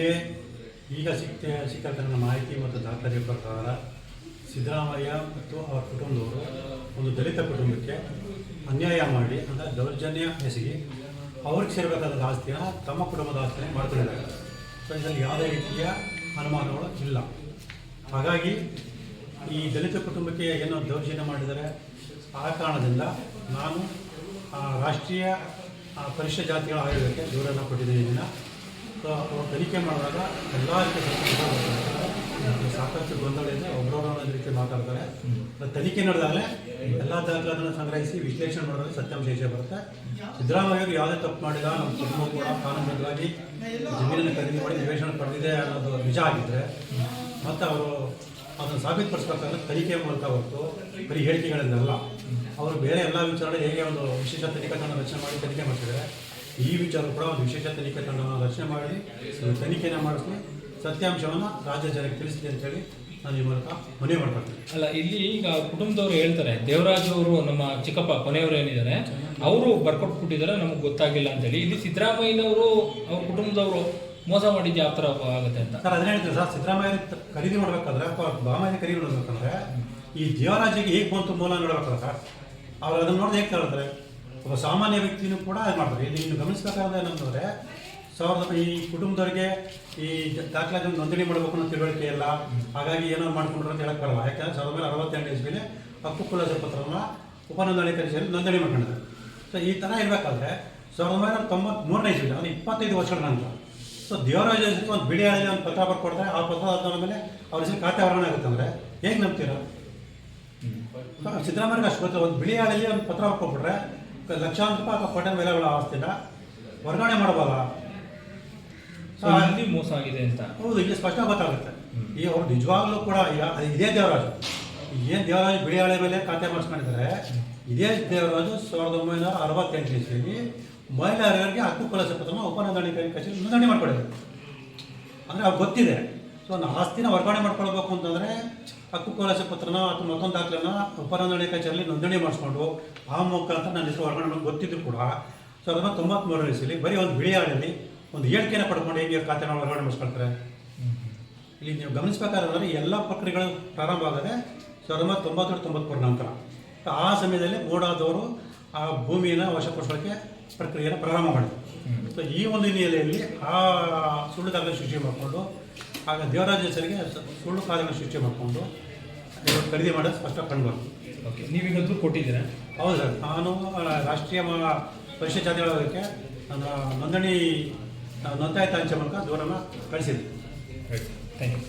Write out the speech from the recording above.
ನಮಗೆ ಈಗ ಸಿಕ್ಕಂಥ ಮಾಹಿತಿ ಮತ್ತು ದಾಖಲೆ ಪ್ರಕಾರ ಸಿದ್ದರಾಮಯ್ಯ ಮತ್ತು ಅವರ ಕುಟುಂಬದವರು ಒಂದು ದಲಿತ ಕುಟುಂಬಕ್ಕೆ ಅನ್ಯಾಯ ಮಾಡಿ ಅಂದರೆ ದೌರ್ಜನ್ಯ ಎಸಗಿ ಅವ್ರಿಗೆ ಸೇರಬೇಕಾದ ಆಸ್ತಿಯನ್ನು ತಮ್ಮ ಕುಟುಂಬದ ಆಸ್ತಿಯನ್ನು ಮಾಡ್ಕೊಂಡಿದ್ದಾರೆ. ಸೊ ಇದರಲ್ಲಿ ಯಾವುದೇ ರೀತಿಯ ಅನುಮಾನಗಳು ಇಲ್ಲ. ಹಾಗಾಗಿ ಈ ದಲಿತ ಕುಟುಂಬಕ್ಕೆ ಏನೋ ದೌರ್ಜನ್ಯ ಮಾಡಿದರೆ ಆ ಕಾರಣದಿಂದ ನಾನು ರಾಷ್ಟ್ರೀಯ ಪರಿಶಿಷ್ಟ ಜಾತಿಗಳ ಆಯೋಗಕ್ಕೆ ದೂರನ್ನು ಕೊಟ್ಟಿದ್ದೀನಿ. ಸೊ ಅವರು ತನಿಖೆ ಮಾಡುವಾಗ ಎಲ್ಲ ರೀತಿಯ ಸಾಕಷ್ಟು ಗೊಂದಲ ಇದೆ, ಒಬ್ಬರೊಬ್ಬರ ಒಂದು ರೀತಿ ಮಾತಾಡ್ತಾರೆ. ತನಿಖೆ ನಡೆದಾಗಲೇ ಎಲ್ಲ ದಾಖಲೆಗಳನ್ನು ಸಂಗ್ರಹಿಸಿ ವಿಶ್ಲೇಷಣೆ ಮಾಡಿದಾಗ ಸತ್ಯಾಂಶ ಈಚೆ ಬರುತ್ತೆ. ಸಿದ್ದರಾಮಯ್ಯವರು ಯಾವುದೇ ತಪ್ಪು ಮಾಡಿದ ನಮ್ಮ ಕುಟುಂಬ ಕೂಡ ಕಾನೂನುಬದ್ಧವಾಗಿ ಜಮೀನನ್ನು ಖರೀದಿ ಮಾಡಿ ನಿವೇಶನ ಪಡೆದಿದೆ ಅನ್ನೋದು ನಿಜ ಆಗಿದ್ದರೆ ಮತ್ತು ಅವರು ಅದನ್ನು ಸಾಬೀತುಪಡಿಸಬೇಕಾದ್ರೆ ತನಿಖೆ ಮೂಲಕ ಹೊರತು ಬರೀ ಹೇಳಿಕೆಗಳಿಂದಲ್ಲ. ಅವರು ಬೇರೆ ಎಲ್ಲ ವಿಚಾರ ಹೇಗೆ ಒಂದು ವಿಶೇಷ ತನಿಖಾ ತಂಡ ರಚನೆ ಮಾಡಿ ತನಿಖೆ ಮಾಡ್ತಿದ್ದಾರೆ, ಈ ವಿಚಾರ ಕೂಡ ಒಂದು ವಿಶೇಷ ತನಿಖೆ ತಂಡವನ್ನು ರಚನೆ ಮಾಡಿ ತನಿಖೆಯನ್ನು ಮಾಡಿಸಿ ಸತ್ಯಾಂಶವನ್ನು ರಾಜ್ಯ ಜನಕ್ಕೆ ತಿಳಿಸ್ತೀನಿ ಅಂತೇಳಿ ನಾನು ಈ ಮೂಲಕ ಮನವಿ ಮಾಡ್ಕೊಳ್ತೀನಿ. ಅಲ್ಲ, ಇಲ್ಲಿ ಈಗ ಕುಟುಂಬದವರು ಹೇಳ್ತಾರೆ, ದೇವರಾಜ್ ಅವರು ನಮ್ಮ ಚಿಕ್ಕಪ್ಪ ಕೊನೆಯವರು ಏನಿದ್ದಾರೆ ಅವರು ಬರ್ಕೊಟ್ಬಿಟ್ಟಿದ್ದಾರೆ, ನಮಗೆ ಗೊತ್ತಾಗಿಲ್ಲ ಅಂತೇಳಿ. ಇಲ್ಲಿ ಸಿದ್ದರಾಮಯ್ಯನವರು ಅವ್ರ ಕುಟುಂಬದವರು ಮೋಸ ಮಾಡಿದ್ದು ಯಾವ ಥರ ಆಗುತ್ತೆ ಅಂತ ಸರ್ ಅದನ್ನ ಹೇಳ್ತೀವಿ ಸರ್. ಸಿದ್ದರಾಮಯ್ಯ ಖರೀದಿ ಮಾಡಬೇಕಾದ್ರೆ ಬಾಮಾಯಿ ಖರೀದಿ ಮಾಡಬೇಕಂದ್ರೆ ಈ ದೇವರಾಜಿಗೆ ಹೇಗೆ ಬಂತು ಮೂಲ ನೋಡ್ಬೇಕಲ್ಲ ಸರ್. ಅವ್ರು ಅದನ್ನು ನೋಡಿದ್ರೆ ಹೇಗೆ ತಗೊಳ್ತಾರೆ, ಒಬ್ಬ ಸಾಮಾನ್ಯ ವ್ಯಕ್ತಿನೂ ಕೂಡ ಅದು ಮಾಡ್ತಾರೆ. ಇಲ್ಲಿ ನೀವು ಗಮನಿಸಬೇಕಾದ್ರೆ ಏನಂತಂದರೆ ಈ ಕುಟುಂಬದವರಿಗೆ ಈ ದಾಖಲಾತಿ ನೋಂದಣಿ ಮಾಡಬೇಕು ಅನ್ನೋ ತಿಳುವಳಿಕೆ ಇಲ್ಲ. ಹಾಗಾಗಿ ಏನೋ ಮಾಡ್ಕೊಂಡ್ರು ಅಂತ ಹೇಳಕ್ ಬರಲ್ಲ. ಯಾಕಂದರೆ 1968 ಇಸ್ವಿಲಿ ಹಕ್ಕು ಖುಲಾಸೆ ಪತ್ರವನ್ನು ಉಪನೋಂದಣಿ ಕಚೇರಿ ನೋಂದಣಿ ಮಾಡ್ಕೊಂಡಿದ್ದಾರೆ. ಸೊ ಈ ಥರ ಇರಬೇಕಾದ್ರೆ 1993 ಇಸ್ವಿಲಿ ಅಂದರೆ 25 ವರ್ಷಗಳ ನಂತರ ಸೊ ದೇವರಾಜ ಒಂದು ಬಿಡಿ ಹಳ್ಳಿ ಒಂದು ಪತ್ರ ಬರ್ಕೊಡ್ತಾರೆ. ಆ ಪತ್ರ ಆದ ಮೇಲೆ ಅವ್ರ ಹೆಸರು ಖಾತೆ ವರ್ಗಾವಣೆ ಆಗುತ್ತೆ ಅಂದರೆ ಹೇಗೆ ನಂಬ್ತೀರಾ? ಸಿದ್ದರಾಮಯ್ಯಗೆ ಅಷ್ಟು ಗೊತ್ತಿಲ್ಲ. ಒಂದು ಬಿಳಿ ಹಳ್ಳಿಯಲ್ಲಿ ಒಂದು ಪತ್ರ ಬರ್ಕೊಟ್ಬಿಟ್ರೆ ಲಕ್ಷಾಂತರ ರೂಪಾಯಿ ಅಥವಾ ಕೋಟಿ ಬೆಲೆಗಳ ಆಸ್ತಿನ ವರ್ಗಾವಣೆ ಮಾಡಬಲ್ಲ. ಅಲ್ಲಿ ಮೋಸ ಆಗಿದೆ ಅಂತ ಹೌದು, ಇಲ್ಲಿ ಸ್ಪಷ್ಟ ಗೊತ್ತಾಗುತ್ತೆ. ಈಗ ಅವರು ನಿಜವಾಗ್ಲೂ ಕೂಡ ಈಗ ಇದೇ ದೇವರಾಜು ಏನು ದೇವರಾಜು ಬಿಳಿ ಹಳೆ ಮೇಲೆ ಖಾತೆ ಮಾಡಿಸ್ಕೊಂಡಿದ್ದಾರೆ. ಇದೇ ದೇವರಾಜು 1968 ಇಸ್ವಿಲಿ ಮಹಿಳೆಯರಿಗೆ ಹಕ್ಕು ಖುಲಾಸೆ ಪತ್ರನ ಉಪನೋಂದಣಿ ಕಚೇರಿ ನೋಂದಣಿ ಮಾಡ್ಕೊಂಡಿದ್ದಾರೆ. ಅಂದರೆ ಅವ್ರಿಗೆ ಗೊತ್ತಿದೆ. ಸೊ ಆಸ್ತಿನ ವರ್ಗಾವಣೆ ಮಾಡ್ಕೊಳ್ಬೇಕು ಅಂತಂದರೆ ಹಕ್ಕು ಖುಲಾಸೆ ಪತ್ರನ ಅಥವಾ ಮತ್ತೊಂದು ದಾಖಲೆನ ಉಪನೋಂದಣಿ ಕಚೇರಿಯಲ್ಲಿ ನೋಂದಣಿ ಮಾಡಿಸ್ಕೊಂಡು ಆ ಮುಖಾಂತರ ನನ್ನ ಹೆಸರು ವರ್ಗಾವಣೆ ಮಾಡಿ ಗೊತ್ತಿದ್ರು ಕೂಡ 1993 ಇಸ್ವಿಲಿ ಬರೀ ಒಂದು ಬಿಳಿ ಹಾಡಲ್ಲಿ ಒಂದು ಹೇಳಿಕೆನ ಪಡ್ಕೊಂಡು ಹೇಗೆ ಖಾತೆನ ವರ್ಗಾವಣೆ ಮಾಡಿಸ್ಕೊಳ್ತಾರೆ. ಇಲ್ಲಿ ನೀವು ಗಮನಿಸಬೇಕಾದ್ರೆ ಎಲ್ಲ ಪ್ರಕ್ರಿಯೆಗಳು ಪ್ರಾರಂಭ ಆಗದೆ 1992-93 ನಂತರ. ಆ ಸಮಯದಲ್ಲಿ ಮೂಡಾದವರು ಆ ಭೂಮಿಯನ್ನು ವಶಪಡಿಸೋಕ್ಕೆ ಪ್ರಕ್ರಿಯೆಯನ್ನು ಪ್ರಾರಂಭ ಮಾಡಿದರು. ಸೊ ಈ ಒಂದು ಹಿನ್ನೆಲೆಯಲ್ಲಿ ಆ ಸುಳ್ಳು ದಾಖಲೆ ಸೃಷ್ಟಿ ಮಾಡಿಕೊಂಡು ಆಗ ದೇವರಾಜ ಹೆಸರಿಗೆ ಸುಳ್ಳು ಕಾಲಗಳನ್ನು ಸೃಷ್ಟಿ ಮಾಡಿಕೊಂಡು ಖರೀದಿ ಮಾಡೋದು ಸ್ಪಷ್ಟ ಕಂಡುಬಂತು. ಓಕೆ, ನೀವೀಗ ದೂರು ಕೊಟ್ಟಿದ್ದೀರಾ? ಹೌದು ಸರ್, ನಾನು ರಾಷ್ಟ್ರೀಯ ಪರಿಶಿಷ್ಟ ಜಾತಿಗಳಕ್ಕೆ ನನ್ನ ನೋಂದಾಯಿತ ಅಂಚೆ ಮೂಲಕ ದೂರನ್ನು ಕಳಿಸಿದ್ದೆ. Thank you.